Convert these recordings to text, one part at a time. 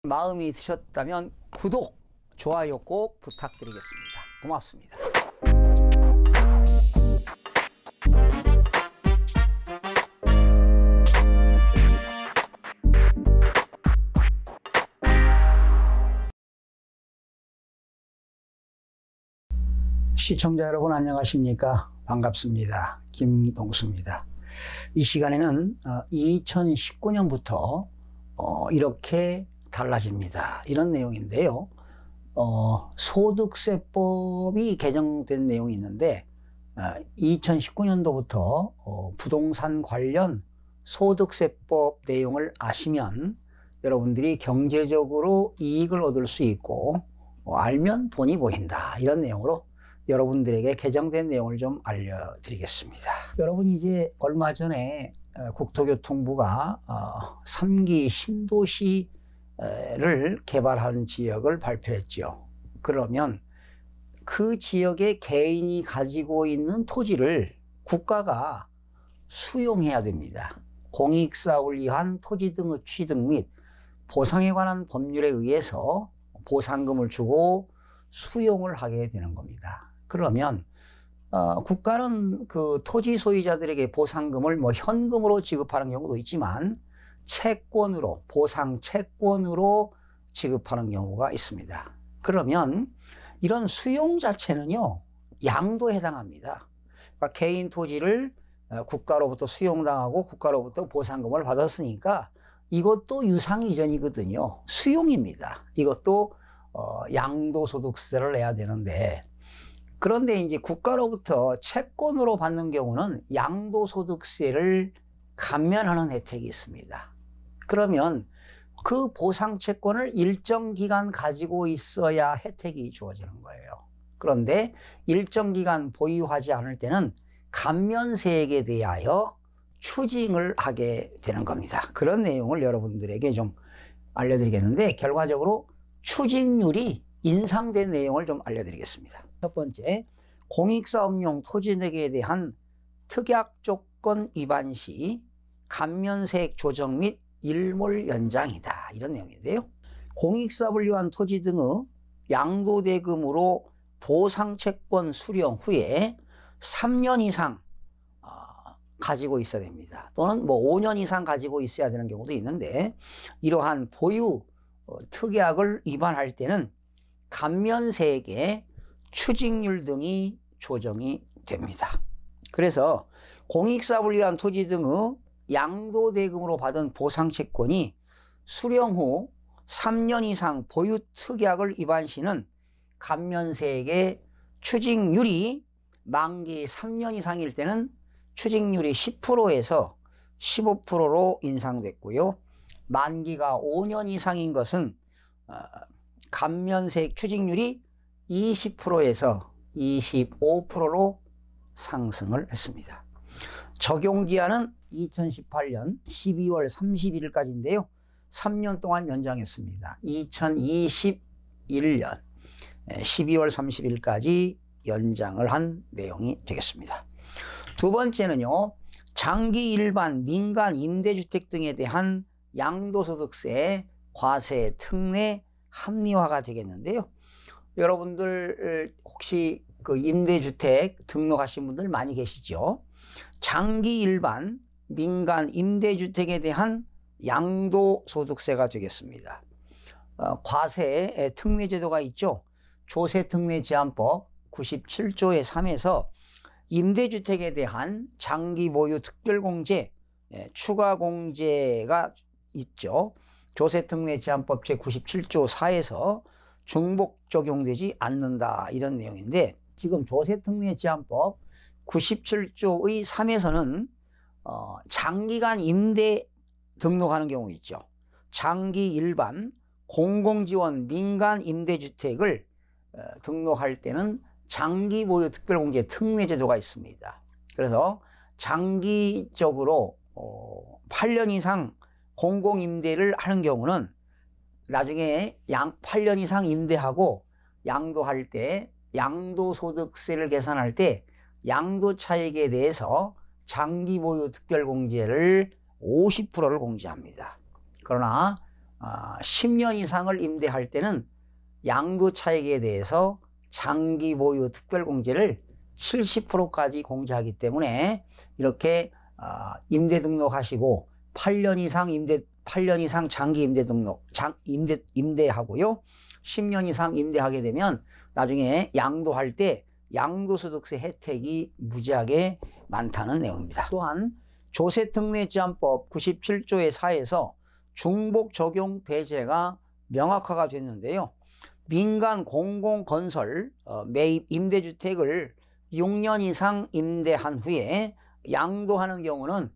마음이 드셨다면 구독, 좋아요 꼭 부탁드리겠습니다. 고맙습니다. 시청자 여러분 안녕하십니까? 반갑습니다. 김동수입니다. 이 시간에는 2019년부터 이렇게 달라집니다. 이런 내용인데요. 소득세법이 개정된 내용이 있는데 2019년도부터 부동산 관련 소득세법 내용을 아시면 여러분들이 경제적으로 이익을 얻을 수 있고 알면 돈이 보인다. 이런 내용으로 여러분들에게 개정된 내용을 좀 알려드리겠습니다. 여러분 이제 얼마 전에 국토교통부가 3기 신도시를 개발한 지역을 발표했죠. 그러면 그 지역에 개인이 가지고 있는 토지를 국가가 수용해야 됩니다. 공익사업을 위한 토지 등의 취득 및 보상에 관한 법률에 의해서 보상금을 주고 수용을 하게 되는 겁니다. 그러면 국가는 그 토지 소유자들에게 보상금을 현금으로 지급하는 경우도 있지만 채권으로, 보상 채권으로 지급하는 경우가 있습니다. 그러면 이런 수용 자체는요, 양도에 해당합니다. 그러니까 개인 토지를 국가로부터 수용당하고 국가로부터 보상금을 받았으니까 이것도 유상이전이거든요. 수용입니다. 이것도 양도소득세를 내야 되는데, 그런데 이제 국가로부터 채권으로 받는 경우는 양도소득세를 감면하는 혜택이 있습니다. 그러면 그 보상채권을 일정 기간 가지고 있어야 혜택이 주어지는 거예요. 그런데 일정 기간 보유하지 않을 때는 감면세액에 대하여 추징을 하게 되는 겁니다. 그런 내용을 여러분들에게 좀 알려드리겠는데, 결과적으로 추징률이 인상된 내용을 좀 알려드리겠습니다. 첫 번째, 공익사업용 토지내기에 대한 특약 조건 위반 시 감면세액 조정 및 일몰 연장이다. 이런 내용인데요. 공익사업을 위한 토지 등의 양도대금으로 보상채권 수령 후에 3년 이상 가지고 있어야 됩니다. 또는 5년 이상 가지고 있어야 되는 경우도 있는데, 이러한 보유 특약을 위반할 때는 감면세액의 추징률 등이 조정이 됩니다. 그래서 공익사업을 위한 토지 등의 양도대금으로 받은 보상채권이 수령 후 3년 이상 보유 특약을 위반 시는 감면세액의 추징률이 만기 3년 이상일 때는 추징률이 10%에서 15%로 인상됐고요. 만기가 5년 이상인 것은 감면세액 추징률이 20%에서 25%로 상승을 했습니다. 적용기한은 2018년 12월 31일까지인데요. 3년 동안 연장했습니다. 2021년 12월 30일까지 연장을 한 내용이 되겠습니다. 두 번째는요, 장기 일반 민간 임대주택 등에 대한 양도소득세 과세 특례 합리화가 되겠는데요. 여러분들 혹시 그 임대주택 등록하신 분들 많이 계시죠? 장기 일반 민간 임대주택에 대한 양도소득세가 되겠습니다. 과세 특례 제도가 있죠. 조세특례제한법 97조의 3에서 임대주택에 대한 장기 보유 특별공제, 추가공제가 있죠. 조세특례제한법 제97조 4에서 중복 적용되지 않는다. 이런 내용인데, 지금 조세특례제한법 97조의 3에서는 장기간 임대 등록하는 경우 있죠. 장기 일반 공공지원 민간 임대주택을 등록할 때는 장기 보유 특별공제 특례제도가 있습니다. 그래서 장기적으로 8년 이상 공공임대를 하는 경우는 나중에 8년 이상 임대하고 양도할 때, 양도소득세를 계산할 때 양도차익에 대해서 장기보유 특별공제를 50%를 공제합니다. 그러나 10년 이상을 임대할 때는 양도차익에 대해서 장기 보유 특별공제를 70%까지 공제하기 때문에 이렇게 임대 등록하시고 8년 이상 장기 임대 등록, 임대하고요. 10년 이상 임대하게 되면 나중에 양도할 때 양도소득세 혜택이 무지하게 많다는 내용입니다. 또한 조세특례제한법 97조의 4에서 중복 적용 배제가 명확화가 됐는데요. 민간 공공건설 매입 임대주택을 6년 이상 임대한 후에 양도하는 경우는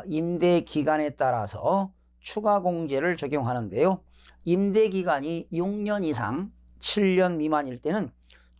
임대 기간에 따라서 추가 공제를 적용하는데요. 임대 기간이 6년 이상 7년 미만일 때는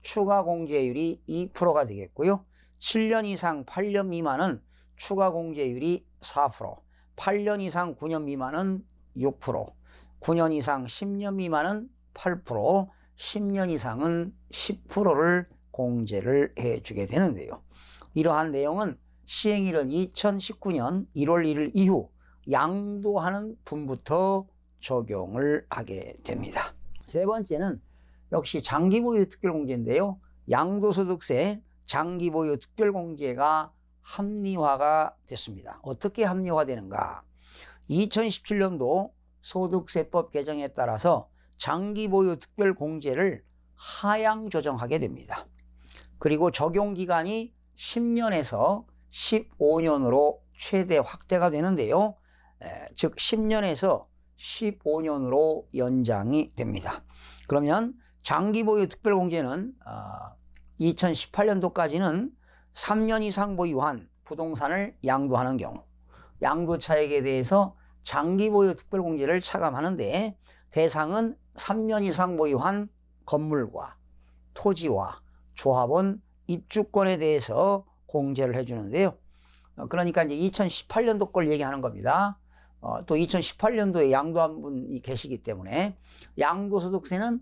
추가 공제율이 2%가 되겠고요. 7년 이상 8년 미만은 추가 공제율이 4%, 8년 이상 9년 미만은 6%, 9년 이상 10년 미만은 8%, 10년 이상은 10%를 공제를 해주게 되는데요. 이러한 내용은 시행일은 2019년 1월 1일 이후 양도하는 분부터 적용을 하게 됩니다. 세 번째는 역시 장기보유 특별공제인데요. 양도소득세 장기보유 특별공제가 합리화가 됐습니다. 어떻게 합리화되는가? 2017년도 소득세법 개정에 따라서 장기보유 특별공제를 하향 조정하게 됩니다. 그리고 적용기간이 10년에서 15년으로 최대 확대가 되는데요. 즉 10년에서 15년으로 연장이 됩니다. 그러면 장기보유 특별공제는 2018년도까지는 3년 이상 보유한 부동산을 양도하는 경우 양도차익에 대해서 장기보유 특별공제를 차감하는데 대상은 3년 이상 보유한 건물과 토지와 조합원 입주권에 대해서 공제를 해주는데요. 그러니까 이제 2018년도 걸 얘기하는 겁니다. 또 2018년도에 양도한 분이 계시기 때문에 양도소득세는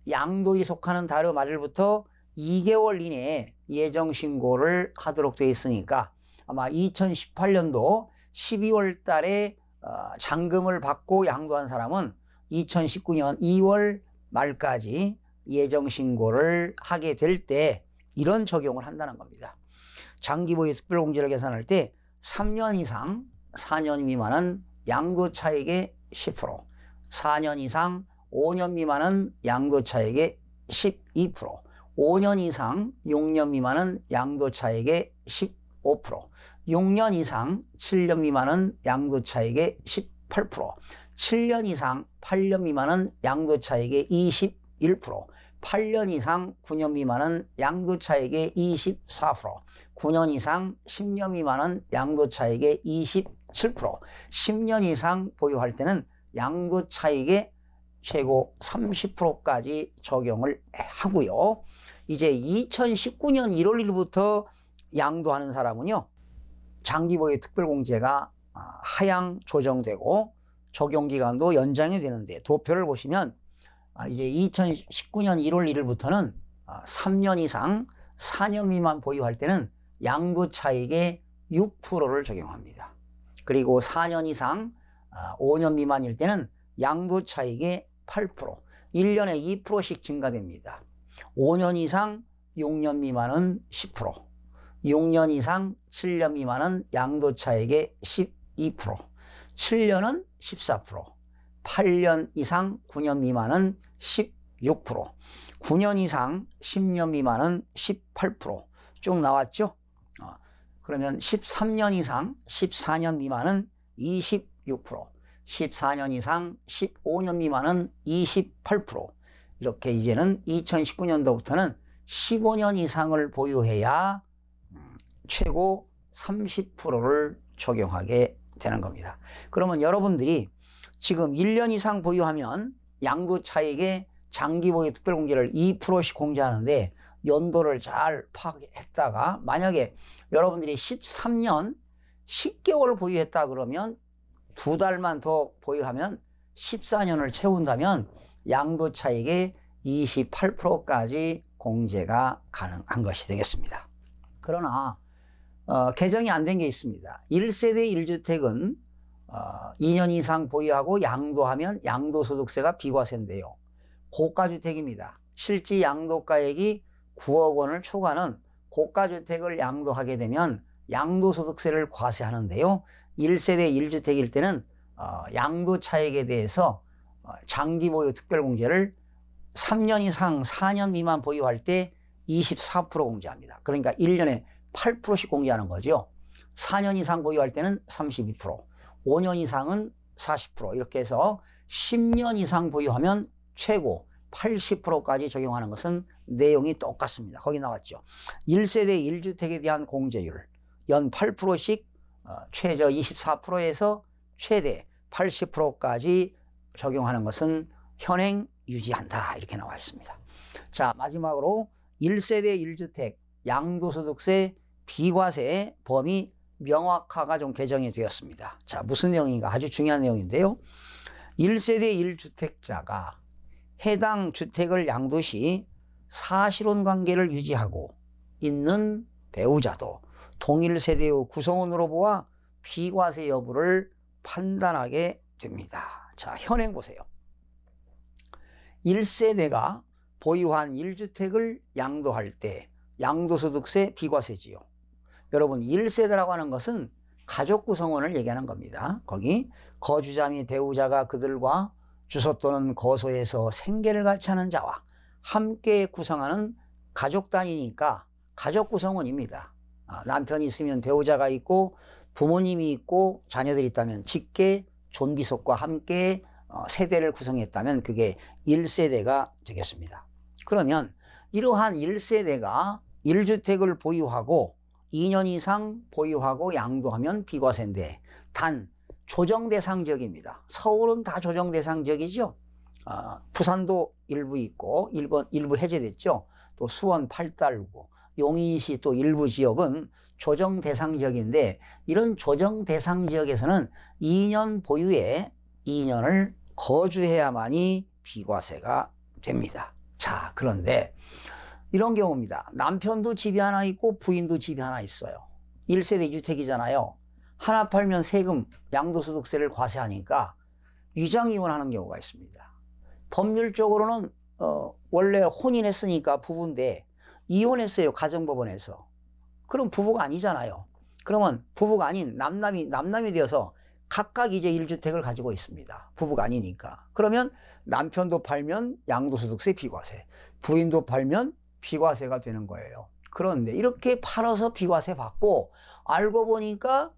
양도일이 속하는 달의 말일부터 2개월 이내에 예정신고를 하도록 되어 있으니까 아마 2018년도 12월 달에 잔금을 받고 양도한 사람은 2019년 2월 말까지 예정신고를 하게 될 때 이런 적용을 한다는 겁니다. 장기보유 특별공제를 계산할 때 3년 이상 4년 미만은 양도차익의 10%, 4년 이상 5년 미만은 양도차익의 12%, 5년 이상 6년 미만은 양도차익의 15%, 6년 이상 7년 미만은 양도차익의 18%, 7년 이상 8년 미만은 양도차익의 21%, 8년 이상 9년 미만은 양도차익의 24%, 9년 이상 10년 미만은 양도차익의 27%, 10년 이상 보유할 때는 양도차익의 최고 30%까지 적용을 하고요. 이제 2019년 1월 1일부터 양도하는 사람은요, 장기보유 특별공제가 하향 조정되고 적용기간도 연장이 되는데 도표를 보시면 이제 2019년 1월 1일부터는 3년 이상 4년 미만 보유할 때는 양도차익의 6%를 적용합니다. 그리고 4년 이상 5년 미만일 때는 양도차익의 8%, 1년에 2%씩 증가됩니다. 5년 이상 6년 미만은 10%, 6년 이상 7년 미만은 양도차익의 12%, 7년은 14%, 8년 이상 9년 미만은 16%, 9년 이상 10년 미만은 18%, 쭉 나왔죠? 그러면 13년 이상 14년 미만은 26%, 14년 이상 15년 미만은 28%, 이렇게 이제는 2019년도부터는 15년 이상을 보유해야 최고 30%를 적용하게 되는 겁니다. 그러면 여러분들이 지금 1년 이상 보유하면 양도차익에 장기보유 특별공제를 2%씩 공제하는데 연도를 잘 파악했다가 만약에 여러분들이 13년 10개월 보유했다 그러면 2달만 더 보유하면 14년을 채운다면 양도차익의 28%까지 공제가 가능한 것이 되겠습니다. 그러나 개정이 안 된 게 있습니다. 1세대 1주택은 2년 이상 보유하고 양도하면 양도소득세가 비과세인데요. 고가주택입니다. 실제 양도가액이 9억 원을 초과하는 고가주택을 양도하게 되면 양도소득세를 과세하는데요. 1세대 1주택일 때는 양도차익에 대해서 장기보유 특별공제를 3년 이상 4년 미만 보유할 때 24% 공제합니다. 그러니까 1년에 8%씩 공제하는 거죠. 4년 이상 보유할 때는 32%, 5년 이상은 40%, 이렇게 해서 10년 이상 보유하면 최고 80%까지 적용하는 것은 내용이 똑같습니다. 거기 나왔죠. 1세대 1주택에 대한 공제율 연 8%씩 최저 24%에서 최대 80%까지 적용하는 것은 현행 유지한다, 이렇게 나와 있습니다. 자, 마지막으로 1세대 1주택 양도소득세 비과세 범위 명확화가 좀 개정이 되었습니다. 자, 무슨 내용인가? 아주 중요한 내용인데요. 1세대 1주택자가 해당 주택을 양도 시 사실혼 관계를 유지하고 있는 배우자도 동일 세대의 구성원으로 보아 비과세 여부를 판단하게 됩니다. 자, 현행 보세요. 1세대가 보유한 1주택을 양도할 때 양도소득세 비과세지요. 여러분, 1세대라고 하는 것은 가족 구성원을 얘기하는 겁니다. 거기 거주자 및 배우자가 그들과 주소 또는 거소에서 생계를 같이 하는 자와 함께 구성하는 가족 단위니까 가족 구성원입니다. 남편이 있으면 배우자가 있고 부모님이 있고 자녀들이 있다면 직계 존비속과 함께 세대를 구성했다면 그게 1세대가 되겠습니다. 그러면 이러한 1세대가 1주택을 보유하고 2년 이상 보유하고 양도하면 비과세인데 단 조정 대상 지역입니다. 서울은 다 조정 대상 지역이죠. 부산도 일부 있고 일부 해제됐죠. 또 수원, 팔달구, 용인시 또 일부 지역은 조정 대상 지역인데 이런 조정 대상 지역에서는 2년 보유에 2년을 거주해야만이 비과세가 됩니다. 자, 그런데 이런 경우입니다. 남편도 집이 하나 있고 부인도 집이 하나 있어요. 1세대 2주택이잖아요. 하나 팔면 세금, 양도소득세를 과세하니까 위장이혼하는 경우가 있습니다. 법률적으로는 원래 혼인했으니까 부부인데 이혼했어요. 가정법원에서. 그럼 부부가 아니잖아요. 그러면 부부가 아닌 남남이 되어서 각각 이제 1주택을 가지고 있습니다. 부부가 아니니까. 그러면 남편도 팔면 양도소득세 비과세, 부인도 팔면 비과세가 되는 거예요. 그런데 이렇게 팔아서 비과세 받고 알고 보니까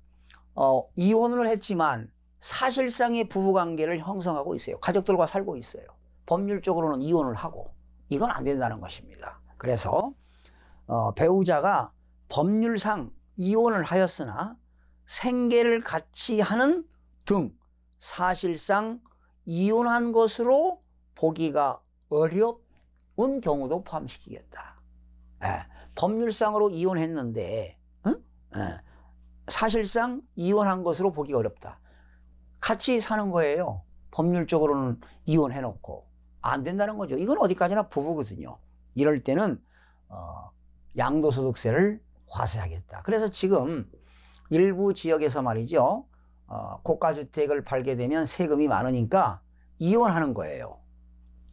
이혼을 했지만 사실상의 부부관계를 형성하고 있어요. 가족들과 살고 있어요. 법률적으로는 이혼을 하고 이건 안 된다는 것입니다. 그래서 배우자가 법률상 이혼을 하였으나 생계를 같이 하는 등 사실상 이혼한 것으로 보기가 어려운 경우도 포함시키겠다. 법률상으로 이혼했는데 사실상 이혼한 것으로 보기가 어렵다. 같이 사는 거예요. 법률적으로는 이혼해놓고 안 된다는 거죠. 이건 어디까지나 부부거든요. 이럴 때는 양도소득세를 과세하겠다. 그래서 지금 일부 지역에서 말이죠. 고가주택을 팔게 되면 세금이 많으니까 이혼하는 거예요.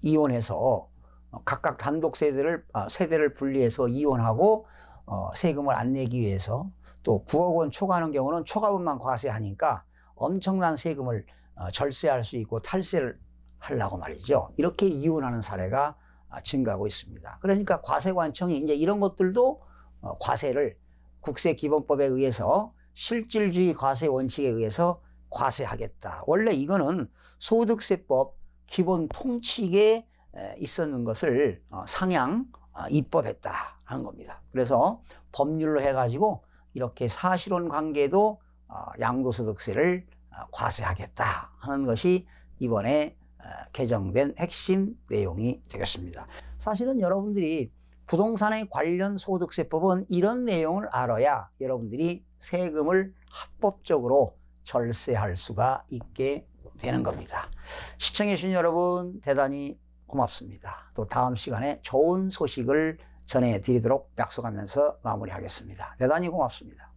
이혼해서 각각 단독 세대를 분리해서 이혼하고 세금을 안 내기 위해서 또 9억 원 초과하는 경우는 초과분만 과세하니까 엄청난 세금을 절세할 수 있고 탈세를 하려고 말이죠. 이렇게 이혼하는 사례가 증가하고 있습니다. 그러니까 과세관청이 이제 이런 것들도 과세를 국세기본법에 의해서 실질주의 과세 원칙에 의해서 과세하겠다. 원래 이거는 소득세법 기본 통칙에 있었는 것을 상향 입법했다는 겁니다. 그래서 법률로 해가지고 이렇게 사실혼 관계도 양도소득세를 과세하겠다 하는 것이 이번에 개정된 핵심 내용이 되겠습니다. 사실은 여러분들이 부동산에 관련 소득세법은 이런 내용을 알아야 여러분들이 세금을 합법적으로 절세할 수가 있게 되는 겁니다. 시청해 주신 여러분 대단히 고맙습니다. 또 다음 시간에 좋은 소식을 전해드리도록 약속하면서 마무리하겠습니다. 대단히 고맙습니다.